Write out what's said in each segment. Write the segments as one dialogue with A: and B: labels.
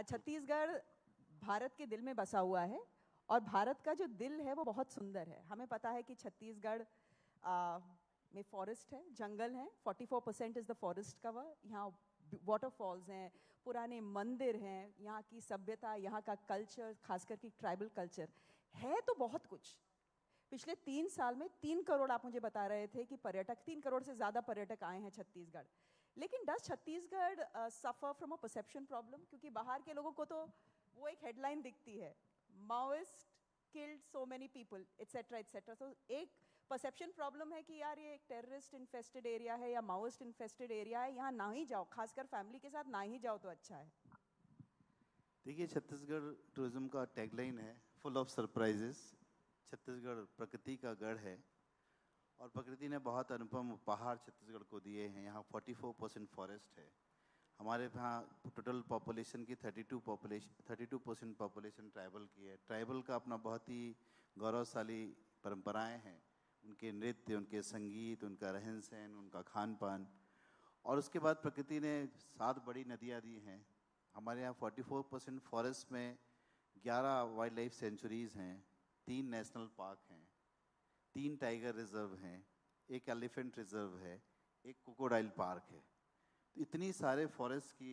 A: छत्तीसगढ़ भारत के दिल में बसा हुआ है और भारत का जो दिल है वो बहुत सुंदर है। हमें पता है कि छत्तीसगढ़ में फॉरेस्ट है, जंगल है, 44% इज़ द फॉरेस्ट कवर। यहाँ वाटरफॉल्स हैं, पुराने मंदिर हैं, यहाँ की सभ्यता, यहाँ का कल्चर, खासकर की ट्राइबल कल्चर है तो बहुत कुछ। पिछले 3 साल में 3 करोड़, आप मुझे बता रहे थे कि पर्यटक, 3 करोड़ से ज़्यादा पर्यटक आए हैं छत्तीसगढ़। लेकिन does Chhattisgarh suffer from a perception problem? क्योंकि बाहर के लोगों को तो वो एक हेडलाइन दिखती है, Maoist killed so many people etcetera etcetera. तो एक परसेप्शन प्रॉब्लम है कि यार ये एक टेररिस्ट इन्फेस्टेड एरिया है या माओइस्ट इन्फेस्टेड एरिया है, यहाँ ना ही जाओ, खासकर फैमिली के साथ ना ही जाओ तो अच्छा है।
B: देखिए, छत्तीसगढ़ टूरिज्म का टैगलाइन है फुल ऑफ सरप्राइजेस। छत्तीसगढ़ प्रकृति का गढ़ है और प्रकृति ने बहुत अनुपम उपहार छत्तीसगढ़ को दिए हैं। यहाँ 44% फॉरेस्ट है। हमारे यहाँ टोटल पॉपुलेशन की 32% पॉपुलेशन ट्राइबल की है। ट्राइबल का अपना बहुत ही गौरवशाली परंपराएं हैं, उनके नृत्य, उनके संगीत, उनका रहन सहन, उनका खान पान। और उसके बाद प्रकृति ने 7 बड़ी नदियाँ दी हैं। हमारे यहाँ 44% फॉरेस्ट में 11 वाइल्ड लाइफ सेंचुरीज़ हैं, 3 नेशनल पार्क हैं, 3 टाइगर रिजर्व हैं, 1 एलिफेंट रिजर्व है, 1 क्रोकोडाइल पार्क है। तो इतनी सारे फॉरेस्ट की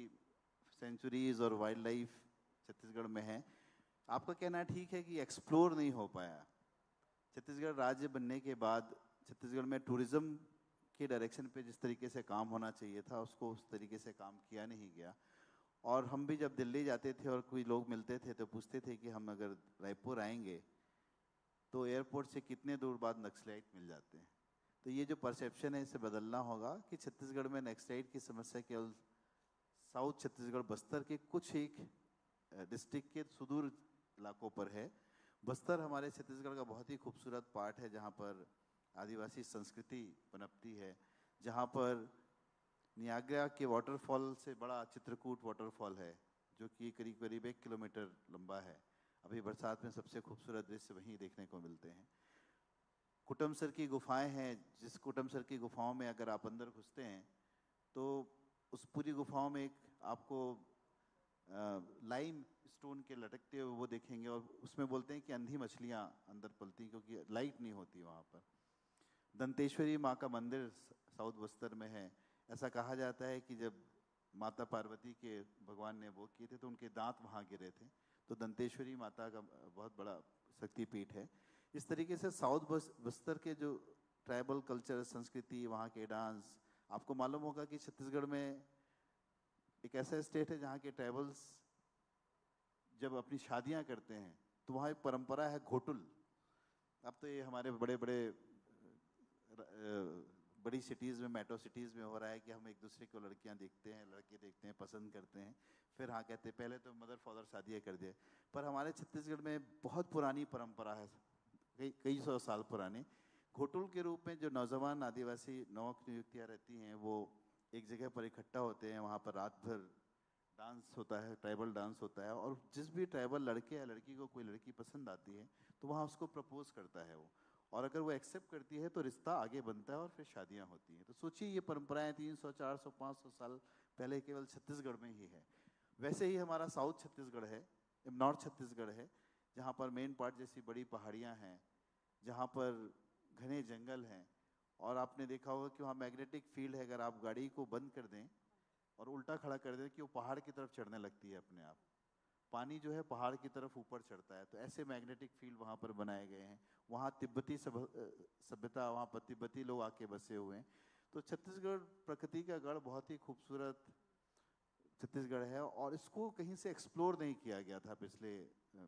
B: सेंचुरीज और वाइल्ड लाइफ छत्तीसगढ़ में है। आपका कहना ठीक है कि एक्सप्लोर नहीं हो पाया। छत्तीसगढ़ राज्य बनने के बाद छत्तीसगढ़ में टूरिज़्म के डायरेक्शन पे जिस तरीके से काम होना चाहिए था, उसको उस तरीके से काम किया नहीं गया। और हम भी जब दिल्ली जाते थे और कोई लोग मिलते थे तो पूछते थे कि हम अगर रायपुर आएंगे तो एयरपोर्ट से कितने दूर बाद नक्सलाइट मिल जाते हैं। तो ये जो परसेप्शन है इसे बदलना होगा कि छत्तीसगढ़ में नक्सलाइट की समस्या केवल साउथ छत्तीसगढ़ बस्तर के कुछ एक डिस्ट्रिक्ट के सुदूर इलाकों पर है। बस्तर हमारे छत्तीसगढ़ का बहुत ही खूबसूरत पार्ट है, जहाँ पर आदिवासी संस्कृति पनपती है, जहाँ पर नियाग्रा के वाटरफॉल से बड़ा चित्रकूट वाटरफॉल है, जो कि करीब करीब 1 किलोमीटर लंबा है। अभी बरसात में सबसे खूबसूरत दृश्य वहीं देखने को मिलते हैं। कुटमसर की गुफाएं हैं, जिस कुटमसर की गुफाओं में अगर आप अंदर घुसते हैं तो उस पूरी गुफाओं में एक आपको लाइम स्टोन के लटकते हुए वो देखेंगे, और उसमें बोलते हैं कि अंधी मछलियाँ अंदर पलती हैं क्योंकि लाइट नहीं होती वहाँ पर। दंतेश्वरी माँ का मंदिर साउथ बस्तर में है। ऐसा कहा जाता है कि जब माता पार्वती के भगवान ने वो किए थे तो उनके दांत वहाँ गिरे थे। तो दंतेश्वरी माता का बहुत बड़ा शक्तिपीठ है। इस तरीके से साउथ बस्तर के जो ट्राइबल कल्चर, संस्कृति, वहाँ के डांस, आपको मालूम होगा कि छत्तीसगढ़ में एक ऐसा स्टेट है जहाँ के ट्राइबल्स जब अपनी शादियाँ करते हैं तो वहाँ एक परंपरा है घोटुल। अब तो ये हमारे बड़े बड़े बड़ी सिटीज़ में, मेट्रो सिटीज़ में हो रहा है कि हम एक दूसरे को लड़कियां देखते हैं, लड़के देखते हैं, पसंद करते हैं, फिर हाँ कहते हैं। पहले तो मदर फादर शादियाँ कर दिए, पर हमारे छत्तीसगढ़ में बहुत पुरानी परंपरा है, कई सौ साल पुरानी। घोटुल के रूप में जो नौजवान आदिवासी नौक नियुक्तियाँ रहती हैं वो एक जगह पर इकट्ठा होते हैं, वहाँ पर रात भर डांस होता है, ट्राइबल डांस होता है, और जिस भी ट्राइबल लड़के या लड़की को कोई लड़की पसंद आती है तो वहाँ उसको प्रपोज करता है वो, और अगर वो एक्सेप्ट करती है तो रिश्ता आगे बनता है और फिर शादियाँ होती हैं। तो सोचिए, ये परंपराएं 300, 400, 500 साल पहले केवल छत्तीसगढ़ में ही है। वैसे ही हमारा साउथ छत्तीसगढ़ है, नॉर्थ छत्तीसगढ़ है, जहाँ पर मेन पार्ट जैसी बड़ी पहाड़ियाँ हैं, जहाँ पर घने जंगल हैं, और आपने देखा होगा कि वहाँ मैग्नेटिक फील्ड है। अगर आप गाड़ी को बंद कर दें और उल्टा खड़ा कर दें कि वो पहाड़ की तरफ चढ़ने लगती है अपने आप। पानी जो है पहाड़ की तरफ ऊपर चढ़ता है। तो ऐसे मैग्नेटिक फील्ड वहाँ पर बनाए गए हैं। वहाँ तिब्बती सभ्यता, वहाँ पर तिब्बती लोग आके बसे हुए हैं। तो छत्तीसगढ़ प्रकृति का गढ़, बहुत ही खूबसूरत छत्तीसगढ़ है, और इसको कहीं से एक्सप्लोर नहीं किया गया था पिछले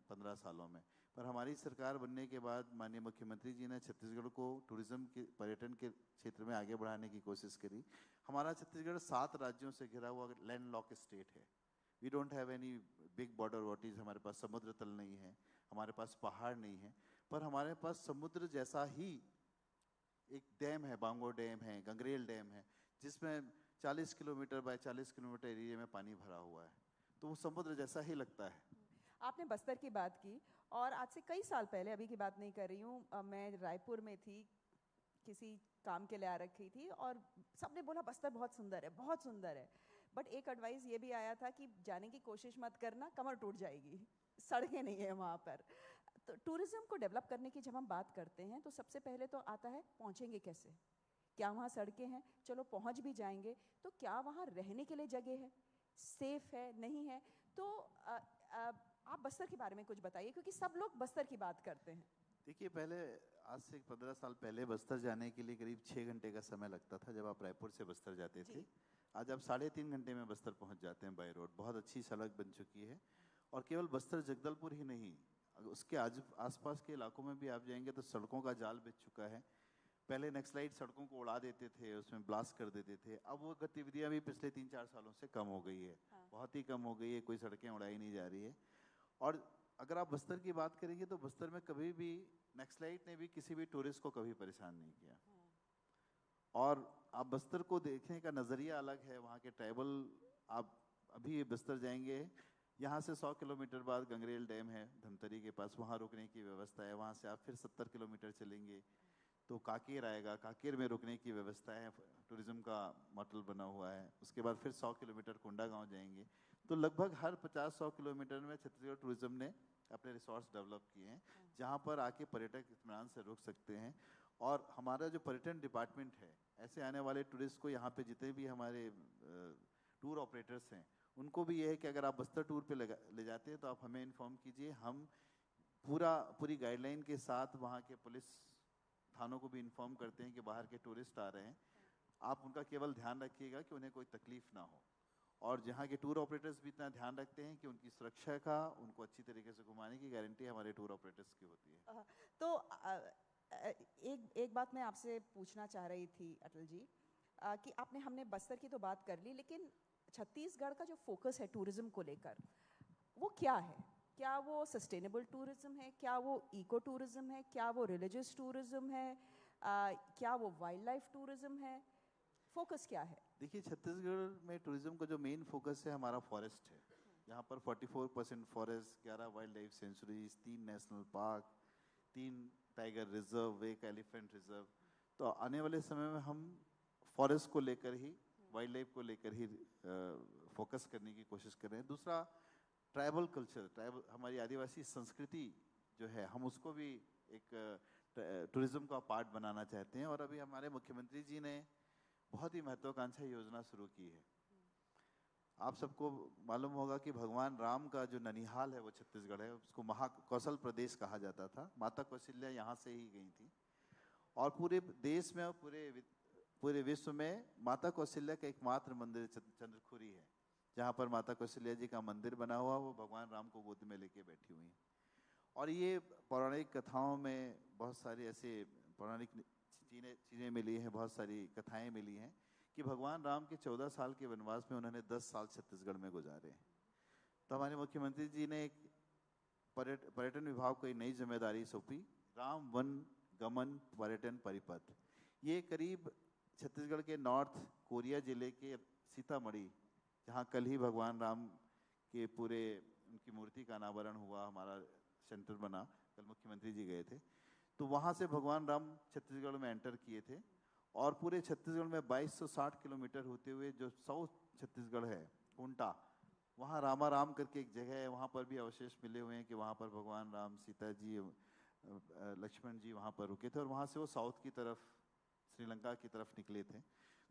B: 15 सालों में। पर हमारी सरकार बनने के बाद माननीय मुख्यमंत्री जी ने छत्तीसगढ़ को टूरिज्म के, पर्यटन के क्षेत्र में आगे बढ़ाने की कोशिश करी। हमारा छत्तीसगढ़ 7 राज्यों से घिरा हुआ लैंड लॉक स्टेट है। We don't have any big border waters. हमारे पास समुद्र तल नहीं है, हमारे पास पहाड़ नहीं है, पर हमारे पास समुद्र जैसा ही एक डैम है, बांगो डैम है, गंगरेल डैम है, जिसमें 40 किलोमीटर बाय 40 किलोमीटर एरिया में पानी भरा हुआ है। तो वो समुद्र जैसा ही लगता है।
A: आपने बस्तर की बात की, और आज से कई साल पहले, अभी की बात नहीं कर रही हूँ, मैं रायपुर में थी, किसी काम के लिए आ रखी थी, और सबने बोला बस्तर बहुत सुंदर है, बहुत सुंदर है। बट एक एडवाइस ये भी आया था कि जाने की कोशिश मत करना, कमर टूट जाएगी, सड़कें नहीं है वहाँ पर। तो टूरिज्म को डेवलप करने की जब हम बात करते हैं तो सबसे पहले तो आता है पहुँचेंगे कैसे, क्या वहाँ सड़कें हैं, चलो पहुँच भी जाएंगे तो क्या वहाँ रहने के लिए जगह है, सेफ है नहीं है। तो आप बस्तर के बारे में कुछ बताइए, क्योंकि सब लोग बस्तर की बात करते हैं।
B: देखिए, पहले आज से 15 साल पहले बस्तर जाने के लिए करीब 6 घंटे का समय लगता था जब आप रायपुर से बस्तर जाते थे। आज आप 3.5 घंटे में बस्तर पहुंच जाते हैं बाय रोड। बहुत अच्छी सड़क बन चुकी है। और केवल बस्तर जगदलपुर ही नहीं, उसके आसपास के इलाकों में भी आप जाएंगे तो सड़कों का जाल बिछ चुका है। पहले नक्सलाइट सड़कों को उड़ा देते थे, उसमें ब्लास्ट कर देते थे। अब वो गतिविधियां भी पिछले 3-4 सालों से कम हो गई है।
A: हाँ।
B: बहुत ही कम हो गई है, कोई सड़कें उड़ाई नहीं जा रही है। और अगर आप बस्तर की बात करेंगे तो बस्तर में कभी भी नक्सलाइट ने भी किसी भी टूरिस्ट को कभी परेशान नहीं किया। और आप बस्तर को देखने का नज़रिया अलग है। वहाँ के ट्राइबल, आप अभी बस्तर जाएंगे, यहाँ से 100 किलोमीटर बाद गंगरेल डैम है धमतरी के पास, वहाँ रुकने की व्यवस्था है। वहाँ से आप फिर 70 किलोमीटर चलेंगे तो काकेर आएगा, काकेर में रुकने की व्यवस्था है, टूरिज्म का मॉडल बना हुआ है। उसके बाद फिर 100 किलोमीटर कोंडागांव जाएंगे। तो लगभग हर 50-100 किलोमीटर में छत्तीसगढ़ टूरिज्म ने अपने रिसोर्ट्स डेवलप किए हैं, जहाँ पर आके पर्यटक इत्मीनान से रुक सकते हैं। और हमारा जो पर्यटन डिपार्टमेंट है, ऐसे आने वाले टूरिस्ट को यहाँ पे जितने भी हमारे टूर ऑपरेटर्स हैं, उनको भी ये है कि अगर आप बस्तर टूर पे ले जाते हैं तो आप हमें इन्फॉर्म कीजिए। हम पूरी गाइडलाइन के साथ वहाँ के पुलिस थानों को भी इन्फॉर्म करते हैं कि बाहर के टूरिस्ट आ रहे हैं, आप उनका केवल ध्यान रखिएगा कि उन्हें कोई तकलीफ ना हो। और जहाँ के टूर ऑपरेटर्स भी इतना ध्यान रखते हैं कि उनकी सुरक्षा का, उनको अच्छी तरीके से घुमाने की गारंटी हमारे टूर ऑपरेटर्स की होती है।
A: तो एक बात मैं आपसे पूछना चाह रही थी अटल जी, कि हमने बस्तर की तो बात कर ली, लेकिन छत्तीसगढ़ का जो फोकस है टूरिज्म को लेकर, वो क्या है? क्या वो सस्टेनेबल टूरिज्म है, क्या वो इको टूरिज्म है, क्या वो रिलीजियस टूरिज्म है, क्या वो वाइल्ड लाइफ टूरिज्म है? फोकस क्या है?
B: देखिए, छत्तीसगढ़ में टूरिज्म का जो मेन फोकस है हमारा फॉरेस्ट है। यहाँ पर 44% forest, 11 wild life sanctuaries, 3 national park, 3 tiger reserve, 1 elephant reserve. तो आने वाले समय में हम फॉरेस्ट को लेकर ही, वाइल्ड लाइफ को लेकर ही फोकस करने की कोशिश कर रहे हैं। दूसरा, ट्राइबल कल्चर, हमारी आदिवासी संस्कृति जो है, हम उसको भी एक टूरिज्म का पार्ट बनाना चाहते हैं। और अभी हमारे मुख्यमंत्री जी ने बहुत ही महत्वाकांक्षी योजना शुरू की है। आप सबको मालूम होगा कि भगवान राम का जो ननिहाल है वो छत्तीसगढ़ है। उसको महाकौशल प्रदेश कहा जाता था। माता कौशल्या यहाँ से ही गई थी। और पूरे देश में और पूरे विश्व में माता कौशल्या का एकमात्र मंदिर चंद्रखुरी है, जहाँ पर माता कौशल्या जी का मंदिर बना हुआ, वो भगवान राम को गोद में लेके बैठी हुई हैं। और ये पौराणिक कथाओं में बहुत सारी ऐसे पौराणिक चीज़ें मिली हैं, बहुत सारी कथाएं मिली हैं कि भगवान राम के 14 साल के वनवास में उन्होंने 10 साल छत्तीसगढ़ में गुजारे हैं। तो हमारे मुख्यमंत्री जी ने एक पर्यटन विभाग को एक नई जिम्मेदारी सौंपी, राम वन गमन पर्यटन परिपथ। ये करीब छत्तीसगढ़ के नॉर्थ कोरिया जिले के सीतामढ़ी, जहाँ कल ही भगवान राम के पूरे उनकी मूर्ति का अनावरण हुआ, हमारा सेंटर बना, कल मुख्यमंत्री जी गए थे। तो वहाँ से भगवान राम छत्तीसगढ़ में एंटर किए थे। और पूरे छत्तीसगढ़ में 2260 किलोमीटर होते हुए जो साउथ छत्तीसगढ़ है, कुंटा, वहाँ रामाराम करके एक जगह है, वहाँ पर भी अवशेष मिले हुए हैं कि वहाँ पर भगवान राम, सीता जी, लक्ष्मण जी वहाँ पर रुके थे। और वहाँ से वो साउथ की तरफ, श्रीलंका की तरफ निकले थे।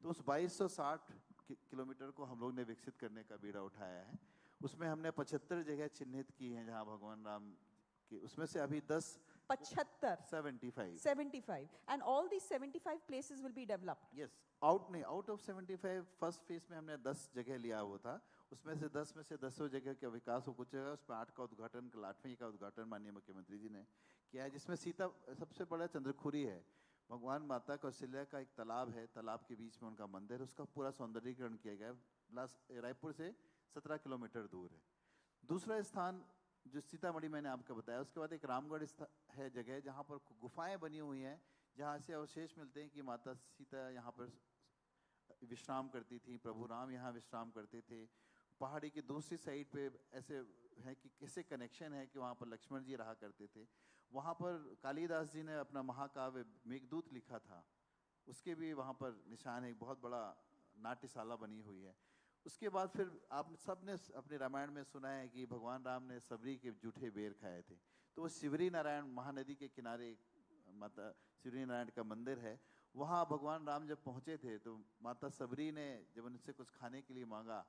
B: तो उस 2260 किलोमीटर को हम लोग ने विकसित करने का बीड़ा उठाया है। उसमें हमने 75 जगह चिन्हित की हैं जहाँ भगवान राम के, उसमें से अभी 75
A: and all these 75 places will be developed.
B: Yes, out of 75 first phase में हमने 10 जगह लिया हुआ था। उसमें से 10 जगह का विकास हो कुछ जगह, उसमें 8 का उद्घाटन, 8वें का उद्घाटन माननीय मुख्यमंत्री जी ने किया है, जिसमें सीता सबसे बड़ा चंद्रखुरी है। भगवान माता कौशल्या का एक तालाब है, तालाब के बीच में उनका मंदिर, उसका पूरा सौंदर्यीकरण किया गया है। रायपुर से 17 किलोमीटर दूर है। दूसरा स्थान जो सीतामढ़ी मैंने आपको बताया, उसके बाद एक रामगढ़ है जगह, जहाँ पर गुफाएं बनी हुई हैं, जहाँ से अवशेष मिलते हैं कि माता सीता यहाँ पर विश्राम करती थी, प्रभु राम यहाँ विश्राम करते थे। पहाड़ी की दूसरी साइड पे ऐसे है कि कैसे कनेक्शन है कि वहाँ पर लक्ष्मण जी रहा करते थे। वहाँ पर कालिदास जी ने अपना महाकाव्य मेघदूत लिखा था, उसके भी वहाँ पर निशान है। बहुत बड़ा नाट्यशाला बनी हुई है। उसके बाद फिर आप सब ने अपने रामायण में सुना है कि भगवान राम ने सबरी के जूठे बेर खाए थे। तो वो शिवरी नारायण महानदी के किनारे माता शिवरी नारायण का मंदिर है। वहाँ भगवान राम जब पहुँचे थे तो माता सबरी ने जब उनसे कुछ खाने के लिए मांगा,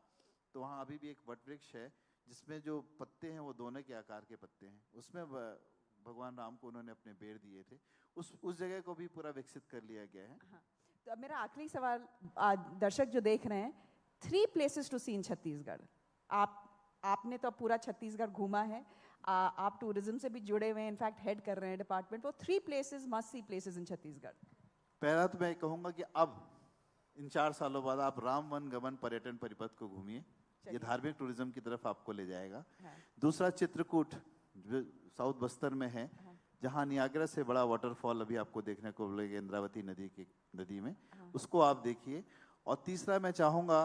B: तो वहाँ अभी भी एक वट वृक्ष है जिसमें जो पत्ते हैं वो दोने के आकार के पत्ते हैं। उसमें भगवान राम को उन्होंने अपने बेर दिए थे। उस जगह को भी पूरा विकसित कर लिया गया है।
A: हाँ, तो अब मेरा आखिरी सवाल, दर्शक जो देख रहे हैं, 3 places to see in Chhattisgarh. आपने तो पूरा छत्तीसगढ़ घूमा है, आप टूरिज्म से भी जुड़े हुए हैं, इनफैक्ट हेड कर रहे हैं डिपार्टमेंट, वो 3 places must see places in Chhattisgarh.
B: पहला तो मैं कहूँगा कि अब इन 4 सालों बाद आप राम वन गमन पर्यटन परिपथ को घूमिए, ये धार्मिक टूरिज्म की तरफ आपको ले जाएगा।
A: हाँ।
B: दूसरा चित्रकूट जो साउथ बस्तर में है,
A: हाँ।
B: जहाँ नियाग्रा से बड़ा वाटरफॉल अभी आपको देखने को मिलेगा इंद्रावती नदी में,
A: हाँ।
B: उसको आप देखिए। और तीसरा मैं चाहूँगा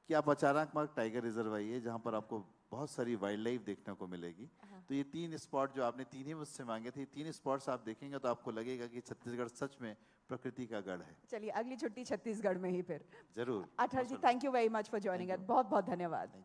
B: कि आप अचानकमार्ग टाइगर रिजर्व आइए, जहाँ पर आपको बहुत सारी वाइल्ड लाइफ देखने को मिलेगी।
A: हाँ।
B: तो ये 3 स्पॉट जो आपने 3 ही मुझसे मांगे थे, 3 स्पॉट्स आप देखेंगे तो आपको लगेगा कि छत्तीसगढ़ सच में प्रकृति का गढ़ है।
A: चलिए अगली छुट्टी छत्तीसगढ़ में ही फिर।
B: जरूर।
A: Athar ji, thank you very much for joining us, बहुत बहुत धन्यवाद।